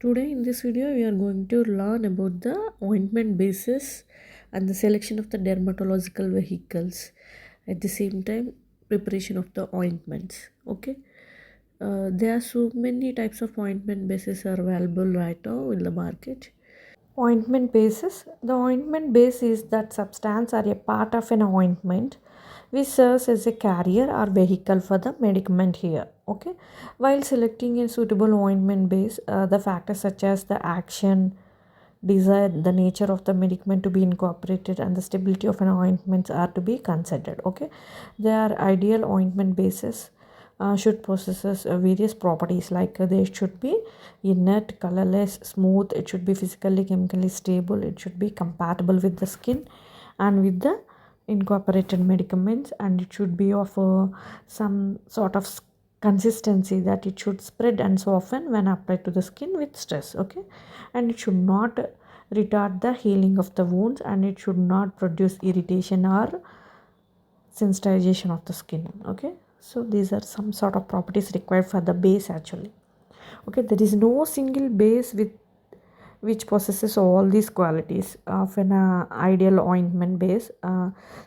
Today in this video we are going to learn about the ointment bases and the selection of the dermatological vehicles, at the same time preparation of the ointments. Okay, there are so many types of ointment bases are available right now in the market. Ointment bases. The ointment base is that substance or a part of an ointment which serves as a carrier or vehicle for the medicament here. Okay. While selecting a suitable ointment base, the factors such as the action, desire, the nature of the medicament to be incorporated, and the stability of an ointment are to be considered. Okay. There are ideal ointment bases should possess various properties like they should be inert, colorless, smooth, it should be physically chemically stable, it should be compatible with the skin and with the incorporated medicaments, and it should be of some sort of consistency that it should spread and soften when applied to the skin with stress. Okay, and it should not retard the healing of the wounds, and it should not produce irritation or sensitization of the skin. Okay, so these are some sort of properties required for the base actually. Okay, there is no single base with which possesses all these qualities of an ideal ointment base,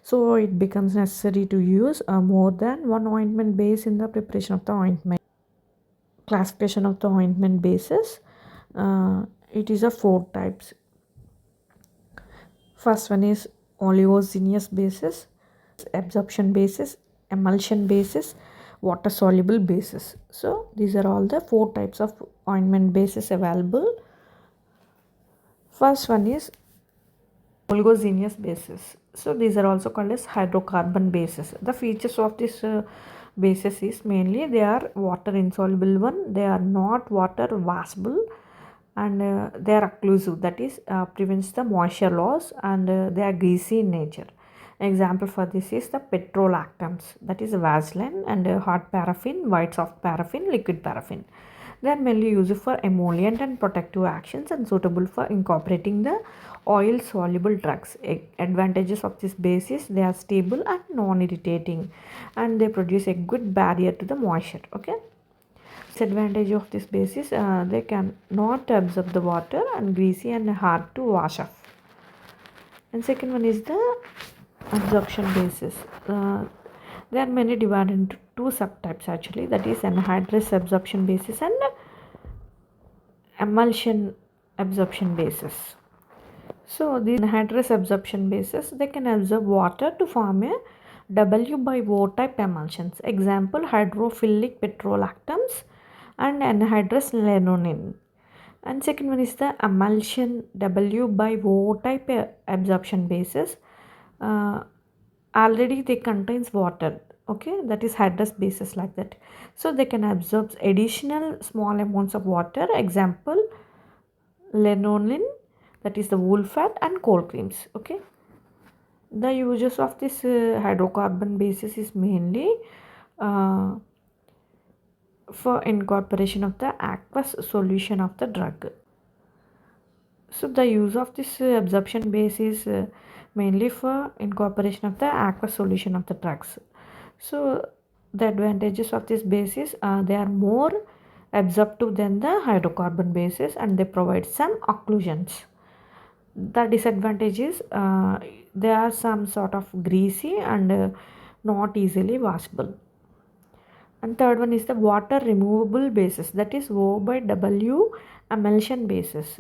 so it becomes necessary to use more than one ointment base in the preparation of the ointment. Classification of the ointment bases, it is a four types. First one is oleaginous bases, absorption bases, emulsion bases, water soluble bases. So these are all the four types of ointment bases available. First one is oleaginous bases. So these are also called as hydrocarbon bases. The features of this bases is mainly they are water insoluble one, they are not water washable, and they are occlusive, that is prevents the moisture loss, and they are greasy in nature. Example for this is the petrolactams, that is Vaseline, and hard paraffin, white soft paraffin, liquid paraffin. They are mainly used for emollient and protective actions and suitable for incorporating the oil soluble drugs. Advantages of this base is they are stable and non-irritating, and they produce a good barrier to the moisture. Okay, disadvantage of this base is they can not absorb the water and greasy and hard to wash off. And second one is the absorption bases. There are many divided into two subtypes actually, that is anhydrous absorption bases and emulsion absorption bases. So these anhydrous absorption bases, they can absorb water to form a W by O type emulsions. Example, hydrophilic petrolactams and anhydrous lanoline. And second one is the emulsion W by O type absorption bases. Already they contains water. Okay, that is hydrous bases like that. So they can absorb additional small amounts of water. Example, lanoline, that is the wool fat, and cold creams. Okay, the uses of this hydrocarbon bases is mainly uh, for incorporation of the aqueous solution of the drug. So the use of this absorption base is mainly for incorporation of the aqueous solution of the drugs. So the advantages of this base is they are more absorptive than the hydrocarbon bases, and they provide some occlusions. The disadvantage is they are some sort of greasy and not easily washable. And third one is the water removable bases, that is O by W emulsion bases.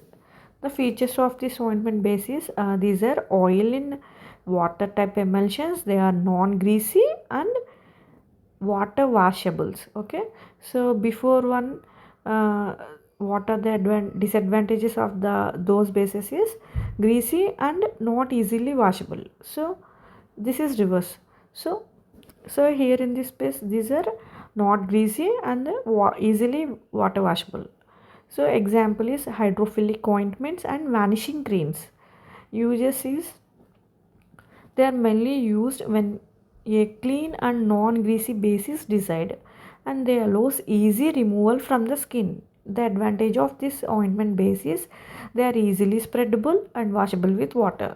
The features of this ointment base is these are oil in water type emulsions, they are non greasy and water washables. Okay, so before one, what are the disadvantages of those bases is greasy and not easily washable. So this is reverse. So here in this space these are not greasy and easily water washable. So example is hydrophilic ointments and vanishing creams. Uses is they are mainly used when a clean and non-greasy base is desired, and they allows easy removal from the skin. The advantage of this ointment base is they are easily spreadable and washable with water.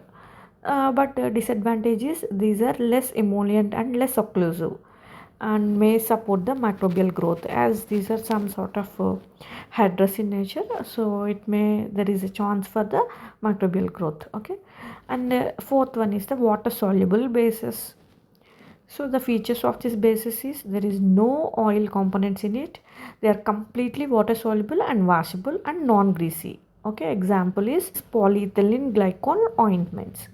But disadvantage is these are less emollient and less occlusive. and may support the microbial growth, as these are some sort of hydrous in nature, so it may there is a chance for the microbial growth. Okay, and fourth one is the water soluble bases. So the features of this basis is there is no oil components in it. They are completely water soluble and washable and non greasy. Okay, example is polyethylene glycol ointments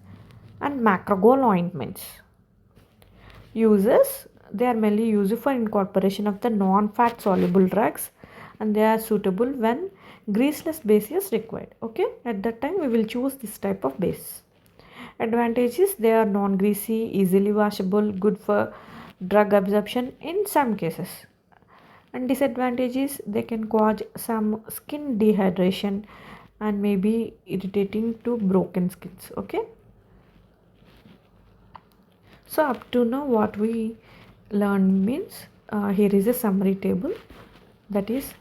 and macrogol ointments. Uses, they are mainly used for incorporation of the non-fat soluble drugs, and they are suitable when greaseless base is required. Okay, at that time we will choose this type of base. Advantages, they are non-greasy, easily washable, good for drug absorption in some cases. And disadvantages, they can cause some skin dehydration and maybe irritating to broken skins. Okay, so up to now what we learned means, here is a summary table, that is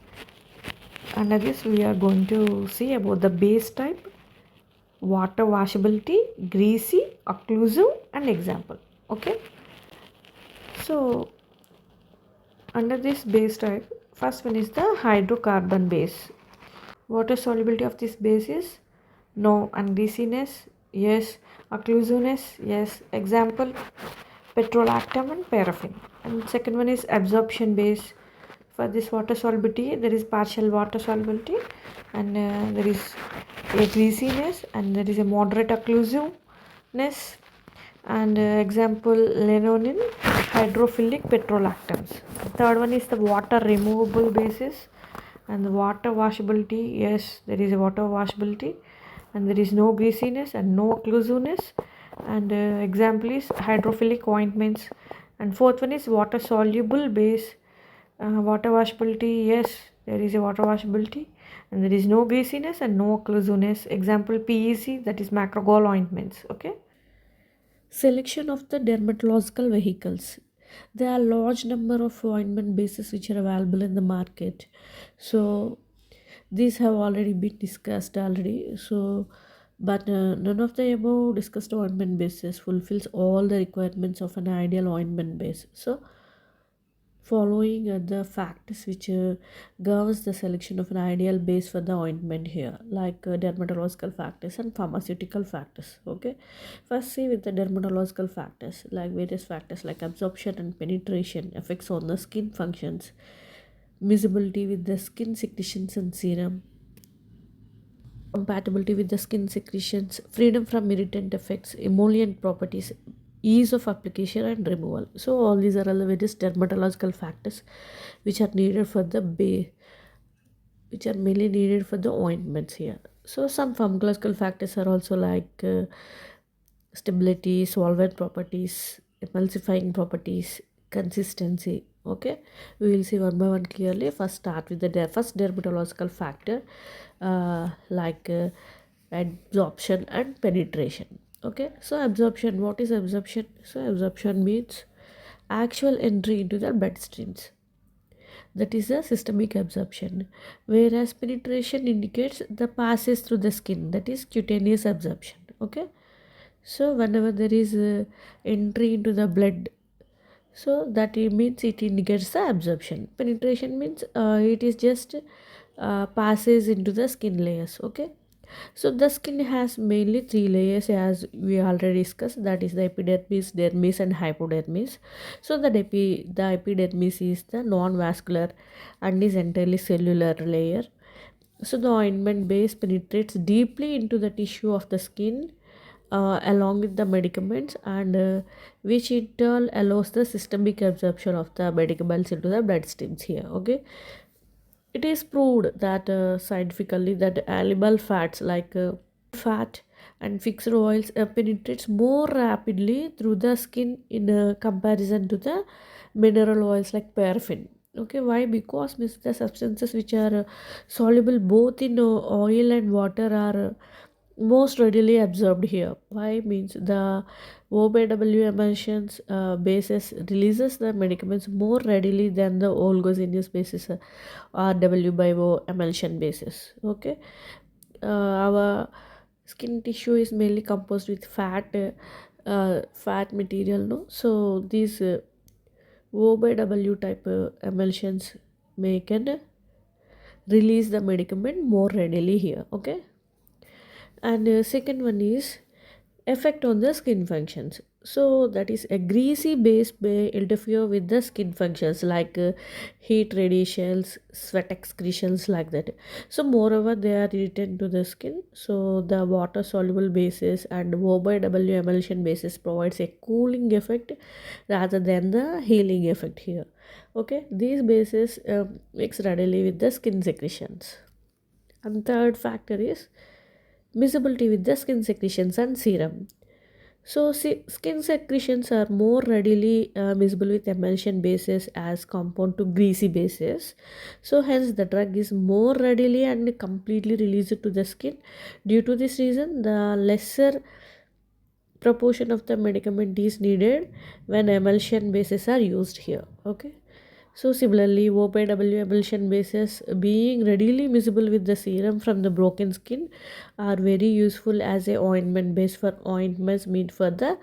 under this we are going to see about the base type, water washability, greasy, occlusive and example. Okay, so under this base type, first one is the hydrocarbon base. Water solubility of this base is no, and greasiness yes, occlusiveness yes. Example, petrolactam and paraffin. And second one is absorption base. For this water solubility, there is partial water solubility, and there is a greasiness, and there is a moderate occlusiveness. And example, linoleum, hydrophilic petrolactams. Third one is the water removable basis, and the water washability. Yes, there is a water washability, and there is no greasiness and no occlusiveness. And example is hydrophilic ointments. And fourth one is water soluble base. Water washability, yes, there is a water washability, and there is no greasiness and no occlusiveness. Example, PEC, that is macrogol ointments. Okay. Selection of the dermatological vehicles. There are large number of ointment bases which are available in the market. So these have already been discussed already. So but none of the above discussed ointment bases fulfills all the requirements of an ideal ointment base. So following the factors which governs the selection of an ideal base for the ointment here, like dermatological factors and pharmaceutical factors. Okay, first see with the dermatological factors, like various factors like absorption and penetration, effects on the skin functions, miscibility with the skin secretions and serum, compatibility with the skin secretions, freedom from irritant effects, emollient properties, ease of application and removal. So all these are all the various dermatological factors which are needed for the which are mainly needed for the ointments here. So some pharmacological factors are also like stability, solvent properties, emulsifying properties, consistency. Okay, we will see one by one clearly. First start with the first dermatological factor, like absorption and penetration. Okay, so absorption, what is absorption? So absorption means actual entry into the bloodstreams, that is a systemic absorption, whereas penetration indicates the passes through the skin, that is cutaneous absorption. Okay, so whenever there is entry into the blood, so that it means it indicates the absorption. Penetration means it is just passes into the skin layers. Okay, so the skin has mainly three layers, as we already discussed, that is the epidermis, dermis and hypodermis. So the epidermis is the non-vascular and is entirely cellular layer. So the ointment base penetrates deeply into the tissue of the skin along with the medicaments, and which in turn allows the systemic absorption of the medicaments into the bloodstreams here. Okay, it is proved that scientifically that animal fats like fat and fixed oils penetrates more rapidly through the skin in comparison to the mineral oils like paraffin. Okay, why? Because means the substances which are soluble both in oil and water are most readily absorbed here. Why? Means the OBW emulsions bases releases the medicaments more readily than the oligogenous bases RW by O emulsion basis. Okay, our skin tissue is mainly composed with fat material, no? So these O by W type emulsions may can release the medicament more readily here. Okay, and second one is effect on the skin functions. So that is a greasy base may interfere with the skin functions like heat radiations, sweat excretions, like that. So moreover they are irritant to the skin, so the water soluble bases and O by W emulsion basis provides a cooling effect rather than the healing effect here. Okay, these bases mix readily with the skin secretions. And third factor is miscibility with the skin secretions and serum. So skin secretions are more readily miscible with emulsion bases as compound to greasy bases. So hence the drug is more readily and completely released to the skin. Due to this reason, the lesser proportion of the medicament is needed when emulsion bases are used here. Okay. So similarly, OPW emulsion bases being readily miscible with the serum from the broken skin are very useful as a ointment base for ointments made for the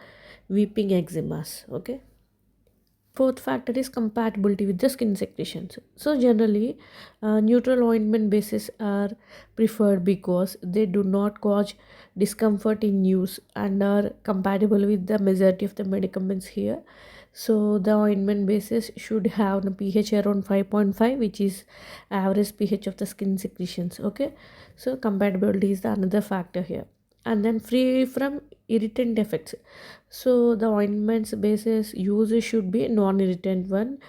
weeping eczemas. Okay. Fourth factor is compatibility with the skin secretions. So generally, neutral ointment bases are preferred because they do not cause discomfort in use and are compatible with the majority of the medicaments here. So the ointment bases should have a pH around 5.5, which is average pH of the skin secretions. Okay, so compatibility is the another factor here. And then free from irritant effects. So the ointments bases used should be non-irritant one.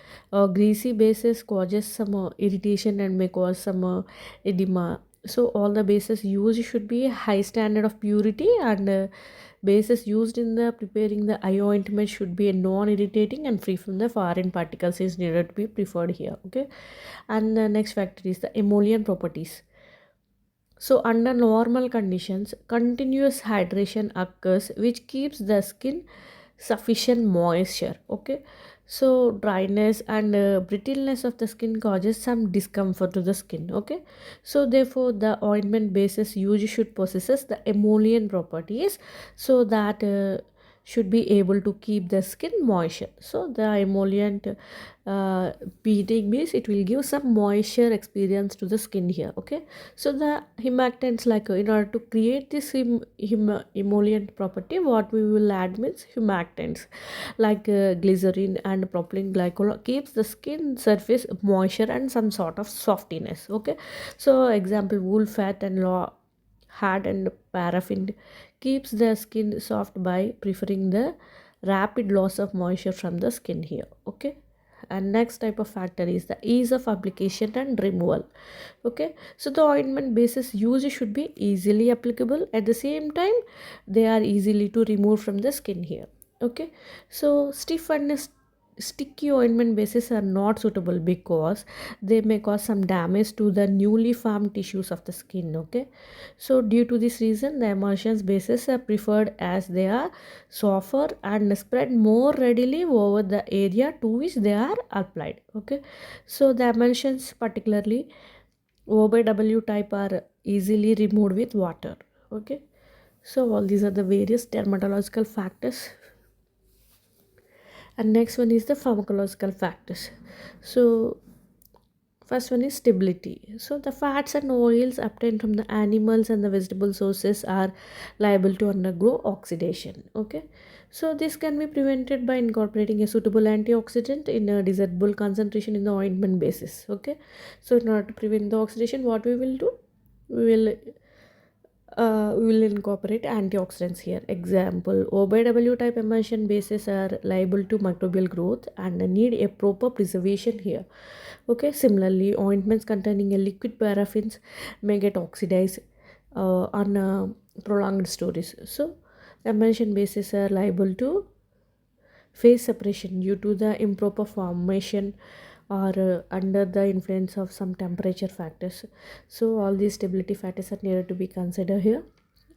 Greasy bases causes some irritation and may cause some edema. So all the bases used should be high standard of purity, and bases used in the preparing the eye ointment should be a non-irritating and free from the foreign particles is needed to be preferred here. Okay, and the next factor is the emollient properties. So under normal conditions, continuous hydration occurs which keeps the skin sufficient moisture. Okay, so dryness and brittleness of the skin causes some discomfort to the skin. Okay, so therefore the ointment bases used should possess the emollient properties, so that should be able to keep the skin moisture. So the emollient beating means it will give some moisture experience to the skin here. Okay, so the humectants, like in order to create this emollient property, what we will add means humectants like glycerin and propylene glycol keeps the skin surface moisture and some sort of softiness. Okay, so example wool fat and hard and paraffin keeps the skin soft by preferring the rapid loss of moisture from the skin here. Okay, and next type of factor is the ease of application and removal. Okay, so the ointment bases used should be easily applicable, at the same time they are easily to remove from the skin here. Okay, so stiff and sticky ointment bases are not suitable because they may cause some damage to the newly formed tissues of the skin. Okay, so due to this reason the emulsions bases are preferred as they are softer and spread more readily over the area to which they are applied. Okay, so the emulsions particularly O by W type are easily removed with water. Okay, so all these are the various dermatological factors. And next one is the pharmacological factors. So first one is stability. So the fats and oils obtained from the animals and the vegetable sources are liable to undergo oxidation. Okay, so this can be prevented by incorporating a suitable antioxidant in a desirable concentration in the ointment basis. Okay, so in order to prevent the oxidation, what we will do, we will incorporate antioxidants here. Example, O by W type emulsion bases are liable to microbial growth and need a proper preservation here. Okay, similarly, ointments containing a liquid paraffins may get oxidized on prolonged storage. So, emulsion bases are liable to phase separation due to the improper formation or under the influence of some temperature factors. So all these stability factors are needed to be considered here.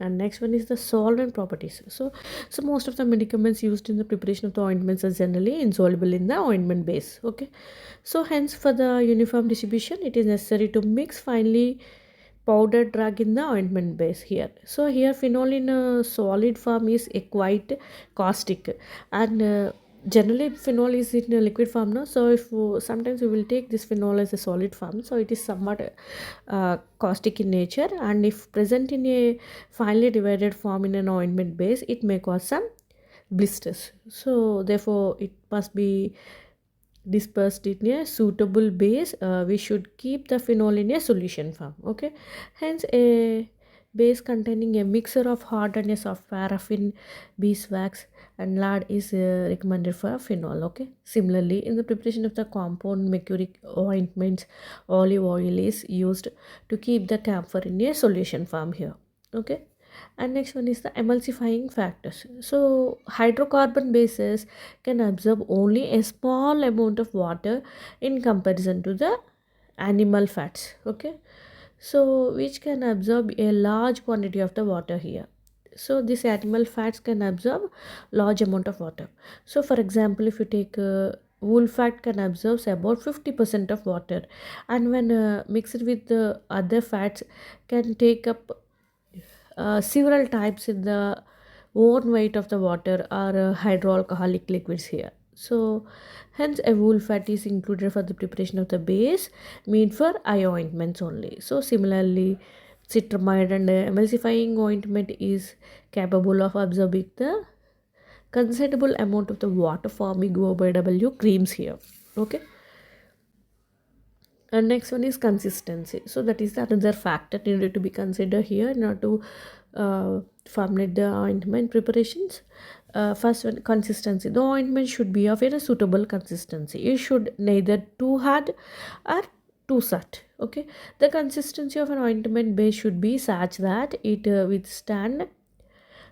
And next one is the solvent properties. So most of the medicaments used in the preparation of the ointments are generally insoluble in the ointment base. Okay, so hence for the uniform distribution it is necessary to mix finely powdered drug in the ointment base here. So here phenol in a solid form is a quite caustic, and generally phenol is in a liquid form now, so if sometimes we will take this phenol as a solid form, so it is somewhat caustic in nature, and if present in a finely divided form in an ointment base, it may cause some blisters. So therefore it must be dispersed in a suitable base. We should keep the phenol in a solution form. Okay, hence a base containing a mixture of hard and a soft paraffin, beeswax and lard is recommended for phenol. Okay, similarly in the preparation of the compound mercuric ointments, olive oil is used to keep the camphor in a solution form here. Okay, and next one is the emulsifying factors. So hydrocarbon bases can absorb only a small amount of water in comparison to the animal fats. Okay, so which can absorb a large quantity of the water here. So these animal fats can absorb large amount of water. So for example, if you take wool fat can absorb about 50% of water, and when mixed with the other fats can take up several types in the own weight of the water are hydroalcoholic liquids here. So hence a wool fat is included for the preparation of the base made for eye ointments only. So similarly, citramide and emulsifying ointment is capable of absorbing the considerable amount of the water forming OBW creams here. Okay, and next one is consistency. So that is the another factor needed to be considered here in order to formulate the ointment preparations. First one, consistency. The ointment should be of a suitable consistency. It should neither too hard or too soft. Okay, the consistency of an ointment base should be such that it withstand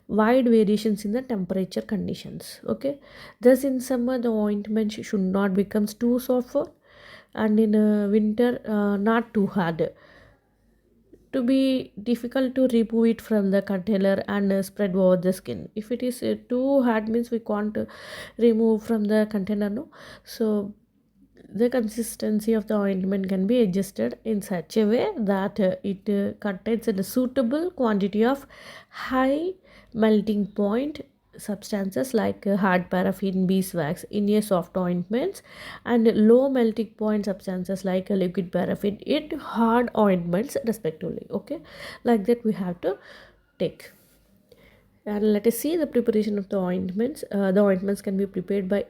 wide variations in the temperature conditions. Okay, thus in summer the ointment should not become too soft, and in winter not too hard to be difficult to remove it from the container and spread over the skin. If it is too hard means we can't remove from the container, no. So the consistency of the ointment can be adjusted in such a way that it contains a suitable quantity of high melting point substances like hard paraffin, beeswax in a soft ointments, and low melting point substances like liquid paraffin in hard ointments respectively. Okay, like that we have to take. And let us see the preparation of the ointments. The ointments can be prepared by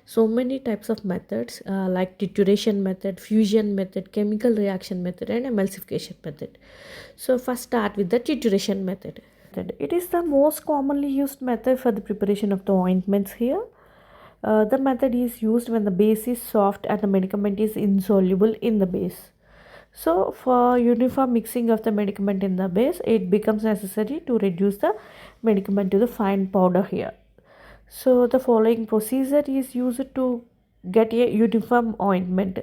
so many types of methods like trituration method, fusion method, chemical reaction method and emulsification method. So first start with the trituration method. It is the most commonly used method for the preparation of the ointments here. The method is used when the base is soft and the medicament is insoluble in the base. So for uniform mixing of the medicament in the base, it becomes necessary to reduce the medicament to the fine powder here. So the following procedure is used to get a uniform ointment,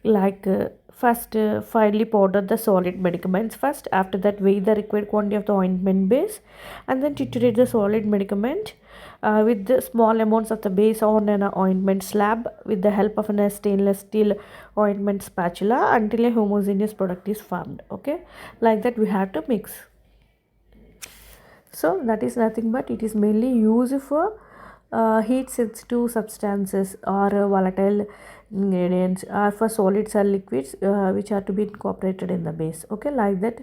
like first finely powder the solid medicaments first, after that weigh the required quantity of the ointment base, and then triturate the solid medicament with the small amounts of the base on an ointment slab with the help of a stainless steel ointment spatula until a homogeneous product is formed. Okay, like that we have to mix. So that is nothing but it is mainly used for heat sensitive substances or volatile ingredients, or for solids or liquids which are to be incorporated in the base. Okay, like that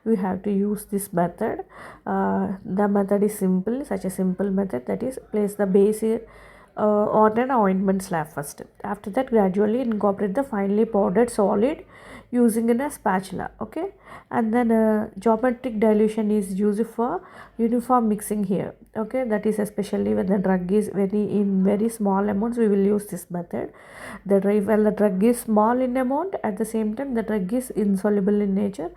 we have to use this method. The method is simple, such a simple method, that is place the base on an ointment slab first. After that gradually incorporate the finely powdered solid using in a spatula. Okay, and then geometric dilution is used for uniform mixing here. Okay, that is especially when the drug is very small amounts, we will use this method. When the drug is small in amount, at the same time the drug is insoluble in nature,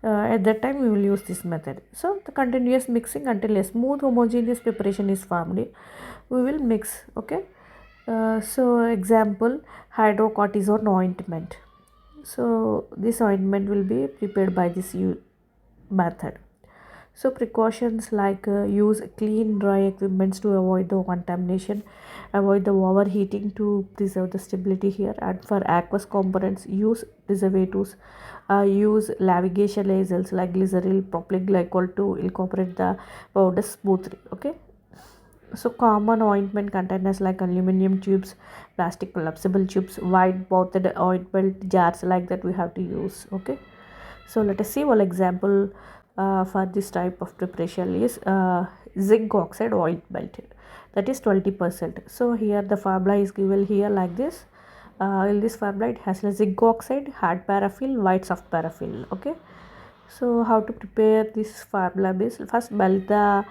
at that time we will use this method. So the continuous mixing until a smooth homogeneous preparation is formed, we will mix. Okay, so example, hydrocortisone ointment. So this ointment will be prepared by this method. So precautions like use clean dry equipments to avoid the contamination, avoid the overheating to preserve the stability here, and for aqueous components use preservatives, use navigation lasers like glycerol, propylene glycol to incorporate the powder smoothly. Okay, So common ointment containers like aluminum tubes, plastic collapsible tubes, wide mouthed ointment jars like that we have to use. Okay. So let us see one example for this type of preparation is zinc oxide ointment, that is 20%. So here the formula is given here like this. In this formula it has a zinc oxide, hard paraffin, white soft paraffin. Okay. So how to prepare this formula is first melt the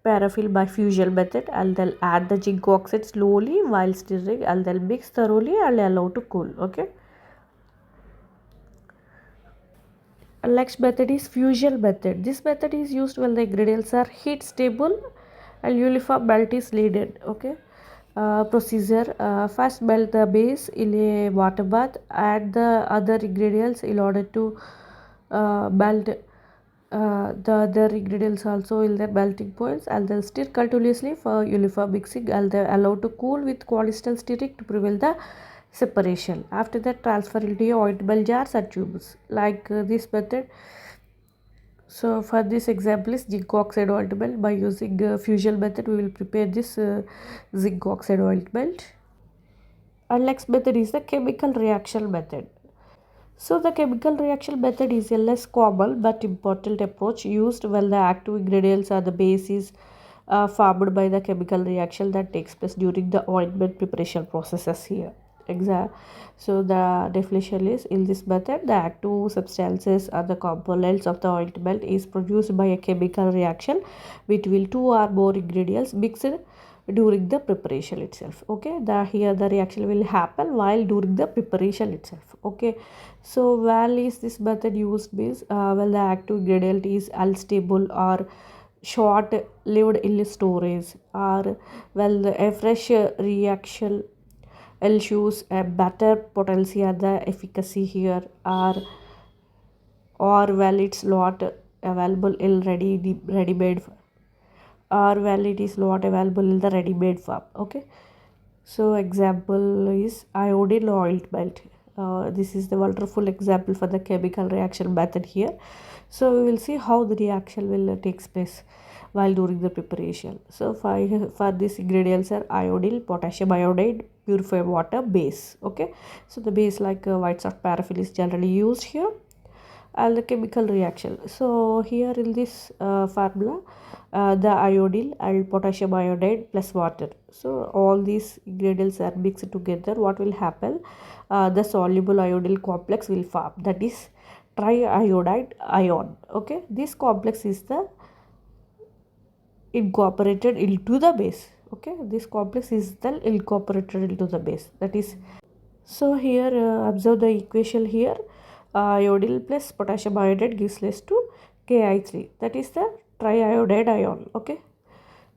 paraffin by fusion method and then add the zinc oxide slowly while stirring and then mix thoroughly and allow to cool. Okay. Next method is fusion method. This method is used when the ingredients are heat stable and uniform melt is needed. Okay. Procedure: first melt the base in a water bath, add the other ingredients in order to melt the other ingredients also in the melting points, and then stir continuously for uniform mixing and then allow to cool with constant stirring to prevent the separation. After that, transfer into ointment jars or tubes like this method. So for this example is zinc oxide ointment. By using fusion method we will prepare this zinc oxide ointment. And next method is the chemical reaction method. So the chemical reaction method is a less common but important approach used when the active ingredients are the bases formed by the chemical reaction that takes place during the ointment preparation processes here. So the definition is, in this method the active substances or the components of the ointment is produced by a chemical reaction between two or more ingredients mixed during the preparation itself. Okay, the here the reaction will happen while during the preparation itself. Okay. So while is this method used means when the active ingredient is unstable or short lived in storage, or well a fresh reaction ensues a better potency or the efficacy here, or well it's not available in ready-made, or well it is not available in the ready-made form. Okay. So example is iodine ointment. This is the wonderful example for the chemical reaction method here. So we will see how the reaction will takes place while during the preparation. So for these ingredients are iodine, potassium iodide, purified water, base. Okay. So the base like white soft paraffin is generally used here, and the chemical reaction. So here in this formula, the iodine and potassium iodide plus water. So all these ingredients are mixed together. What will happen? The soluble iodine complex will form. That is triiodide ion. Okay, this complex is the incorporated into the base. Okay, this complex is then incorporated into the base. That is, so here observe the equation here. Iodine plus potassium iodide gives rise to Ki3. That is the triiodide ion. Okay.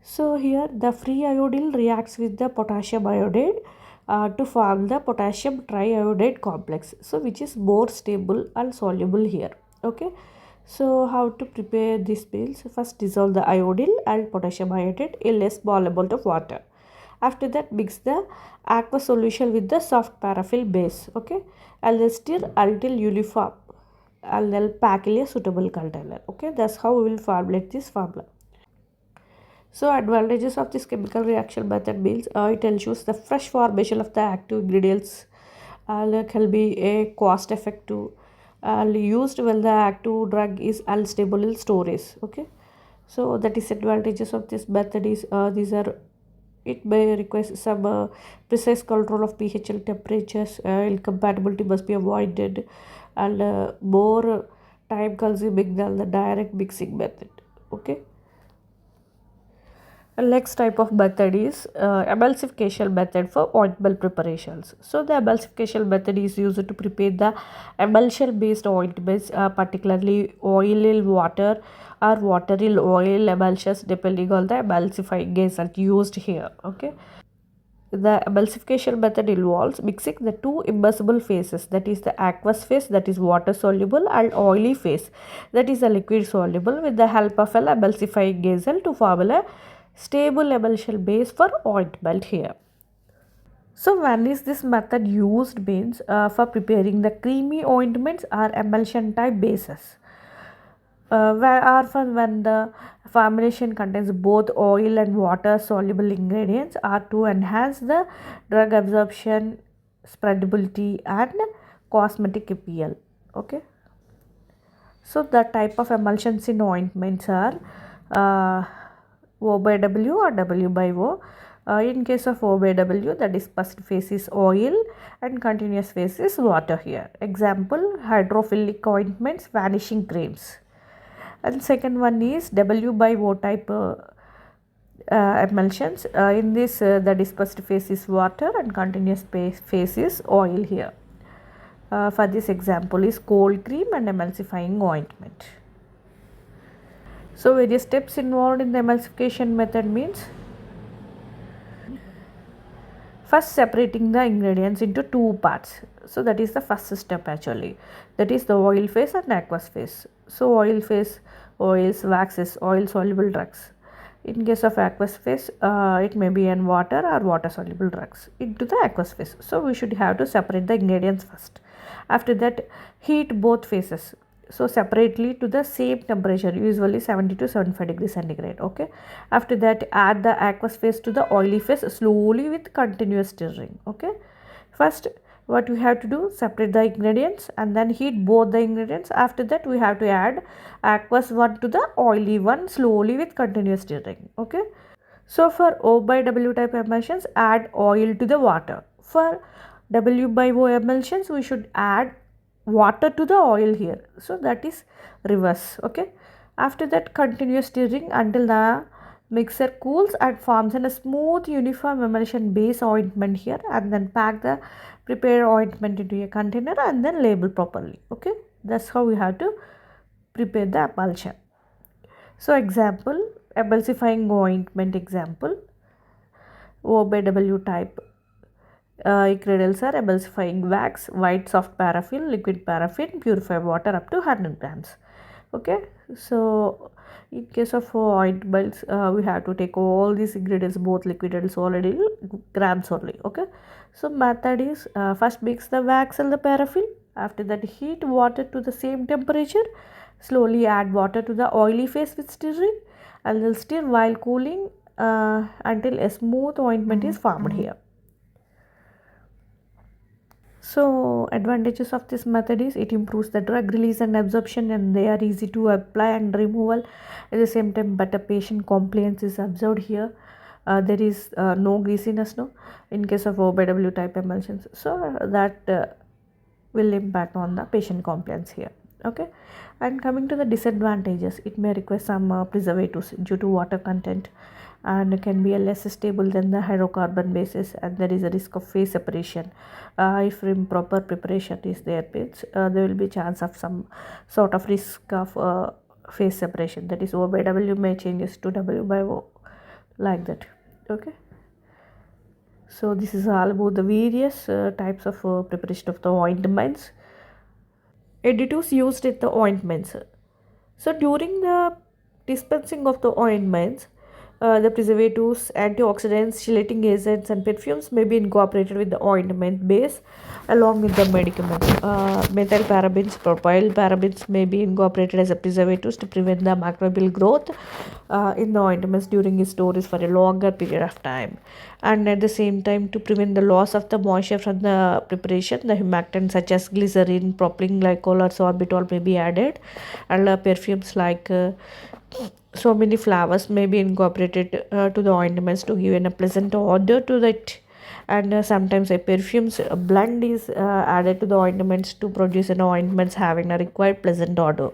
So here the free iodine reacts with the potassium iodide to form the potassium triiodide complex. So which is more stable and soluble here. Okay. So how to prepare this meals? First dissolve the iodine and potassium iodide in a small amount of water. After that, mix the aqueous solution with the soft paraffin base. Okay, and then stir until uniform, and then pack in a suitable container. Okay, that's how we will formulate this formula. So advantages of this chemical reaction method means it ensures the fresh formation of the active ingredients, and it can be a cost effective and used when the active drug is unstable in storage. Okay, so the disadvantages of this method is these are, it may require some precise control of pH and temperatures. Incompatibility must be avoided, and more time consuming than the direct mixing method. Okay. And next type of method is emulsification method for ointment preparations. So the emulsification method is used to prepare the emulsion based ointments, particularly oil in water or water in oil emulsions, depending on the emulsifying agent used here. Okay. The emulsification method involves mixing the two immersible phases, that is the aqueous phase, that is water soluble, and oily phase, that is the liquid soluble, with the help of an emulsifying agent to form a stable emulsion base for ointment here. So when is this method used means for preparing the creamy ointments or emulsion type bases. where often when the formulation contains both oil and water soluble ingredients are to enhance the drug absorption, spreadability and cosmetic appeal. Okay, so the type of emulsions in ointments are uh, O by W or W by O. In case of O by W, the dispersed phase is oil and continuous phase is water here. Example, hydrophilic ointments, vanishing creams. And second one is W by O type emulsions. In this, the dispersed phase is water and continuous phase is oil here. For this example is cold cream and emulsifying ointment. So various steps involved in the emulsification method means first separating the ingredients into two parts. So that is the first step actually. That is the oil phase and aqueous phase. So oil phase, oils, waxes, oil soluble drugs. In case of aqueous phase, it may be in water or water soluble drugs into the aqueous phase. So we should have to separate the ingredients first. After that, heat both phases. So separately to the same temperature, usually 70 to 75 degrees centigrade. Okay. After that, add the aqueous phase to the oily phase slowly with continuous stirring. Okay. First, what we have to do, separate the ingredients and then heat both the ingredients. After that, we have to add aqueous one to the oily one slowly with continuous stirring. Okay. So for O by W type emulsions, add oil to the water. For W by O emulsions, we should add water to the oil here. So that is reverse. Okay. After that, continuous stirring until the mixer cools and forms in a smooth uniform emulsion base ointment here, and then pack the prepared ointment into a container and then label properly. Okay. That's how we have to prepare the emulsion. So example, emulsifying ointment example, O by W type ingredients are emulsifying wax, white soft paraffin, liquid paraffin, purified water up to 100 grams. Okay, so in case of ointments, we have to take all these ingredients, both liquid and solid, in grams only. Okay, so method is first mix the wax and the paraffin. After that, heat water to the same temperature. Slowly add water to the oily phase with stirring, and then stir while cooling until a smooth ointment is formed here. So advantages of this method is it improves the drug release and absorption, and they are easy to apply and removal. At the same time, better patient compliance is observed here. There is no greasiness no in case of O by W type emulsions. So that will impact on the patient compliance here. Okay, and coming to the disadvantages, it may require some preservatives due to water content, and can be a less stable than the hydrocarbon bases, and there is a risk of phase separation. If improper preparation is there, means there will be chance of some sort of risk of phase separation, that is O by W may changes to W by O, like that. Okay, so this is all about the various types of preparation of the ointments. Additives used in the ointments. So during the dispensing of the ointments, the preservatives, antioxidants, chelating agents, and perfumes may be incorporated with the ointment base along with the medicaments. Methyl parabens, propyl parabens may be incorporated as a preservatives to prevent the microbial growth in the ointments during its storage for a longer period of time. And at the same time, to prevent the loss of the moisture from the preparation, the humectants such as glycerin, propylene glycol, or sorbitol may be added, and perfumes like so many flowers may be incorporated to the ointments to give a pleasant odor to it. And sometimes a perfumes blend is added to the ointments to produce an ointments having a required pleasant odor.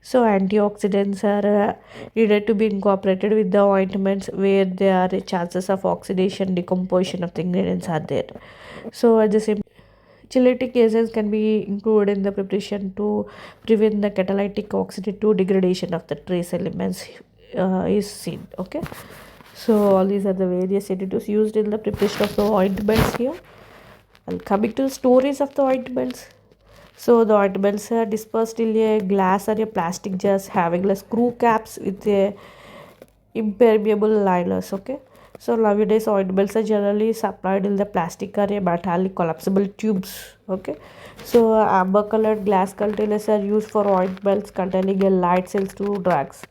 So antioxidants are needed to be incorporated with the ointments where there are chances of oxidation, decomposition of the ingredients are there. So at the same, chelatic agents can be included in the preparation to prevent the catalytic oxidative degradation of the trace elements is seen. Okay, so all these are the various additives used in the preparation of the ointments here. And coming to the storage of the ointments, so the ointments are dispersed in a glass or a plastic jars having screw caps with a impermeable liners. Okay, So nowadays ointments are generally supplied in the plastic or a metallic collapsible tubes. Okay, so amber colored glass containers are used for ointments containing a light sensitive drugs.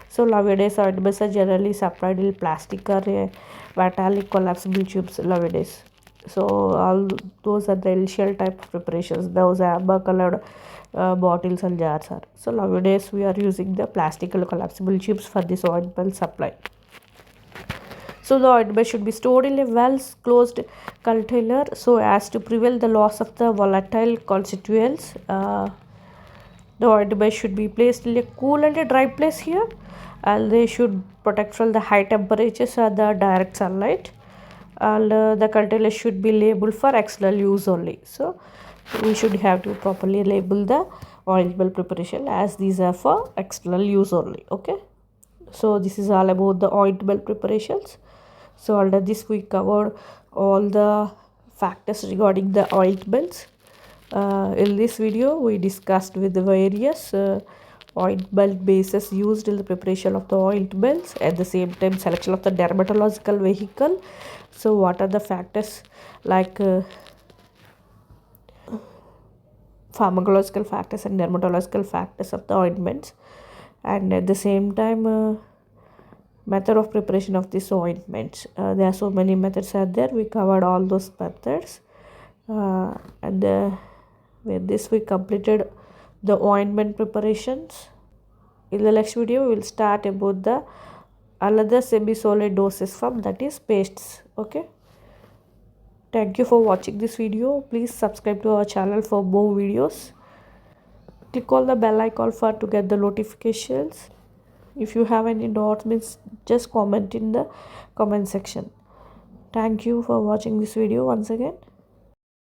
So nowadays ointments are generally supplied in plastic or a metallic collapsible tubes nowadays. So all those are the initial type of preparations. Those amber colored bottles and jars are. So nowadays we are using the plastic collapsible tubes for this ointment supply. So the ointment should be stored in a well closed container so as to prevent the loss of the volatile constituents. The ointment should be placed in a cool and a dry place here, and they should protect from the high temperatures or the direct sunlight. And the container should be labeled for external use only. So we should have to properly label the ointment preparation as these are for external use only. Okay, so this is all about the ointment preparations. So under this we covered all the factors regarding the ointments. In this video we discussed with the various ointment bases used in the preparation of the ointments, at the same time selection of the dermatological vehicle. So what are the factors like pharmacological factors and dermatological factors of the ointments, and at the same time method of preparation of this ointments. There are so many methods are there. We covered all those methods, and with this we completed the ointment preparations. In the next video we will start about the another semi-solid dosage form, that is pastes. Okay, thank you for watching this video. Please subscribe to our channel for more videos. Click on the bell icon for to get the notifications. If you have any doubts, means just comment in the comment section. Thank you for watching this video once again.